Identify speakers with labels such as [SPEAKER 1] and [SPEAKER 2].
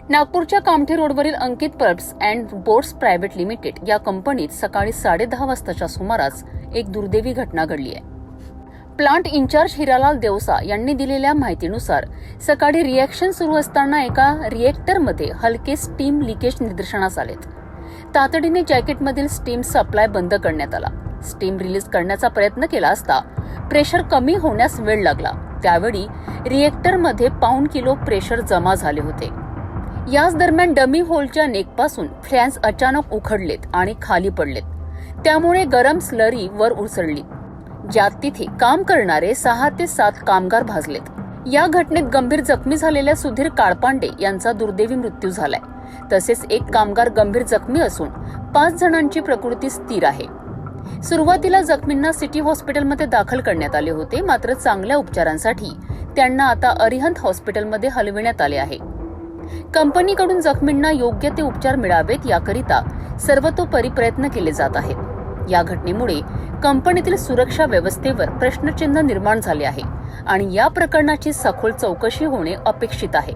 [SPEAKER 1] नागपूरच्या कामठी रोडवरील Ankit pulps and boards private limited या कंपनीत सकाळी 10:30 वाजताच्या सुमारास एक दुर्दैवी घटना घडली आहे. प्लांट इन्चार्ज हिरालाल देवसा यांनी दिलेल्या माहितीनुसार सकाळी रिएक्शन सुरू असताना एका रिएक्टरमध्ये हलके स्टीम लिकेज निदर्शनास आलेत. तातडीने जॅकेटमधील स्टीम सप्लाय बंद करण्यात आला. स्टीम रिलीज करण्याचा प्रयत्न केला असता प्रेशर कमी होण्यास वेळ लागला. त्यावेळी रिएक्टरमध्ये पाऊण किलो प्रेशर जमा झाले होते. याच दरम्यान डमी होलच्या नेकपासून फ्लॅन्स अचानक उखडलेत आणि खाली पडलेत. त्यामुळे गरम स्लरी वर उसळली, ज्यात तिथे काम करणारे 6 ते 7 कामगार भाजलेत. या घटनेत गंभीर जखमी झालेल्या सुधीर काळपांडे यांचा दुर्दैवी मृत्यू झालाय. तसेच एक कामगार गंभीर जखमी असून 5 जणांची प्रकृती स्थिर आहे. सुरुवातीला जखमींना सिटी हॉस्पिटलमध्ये दाखल करण्यात आले होते, मात्र चांगल्या उपचारांसाठी त्यांना आता अरिहंत हॉस्पिटलमध्ये हलविण्यात आले आहे. कंपनीकडून जखमींना योग्य ते उपचार मिळावेत याकरिता सर्वतोपरी प्रयत्न केले जात आहेत. या घटनेमुळे कंपनीतील सुरक्षा व्यवस्थेवर प्रश्नचिन्ह निर्माण झाले आहे आणि या प्रकरणाची सखोल चौकशी होणे अपेक्षित आहे.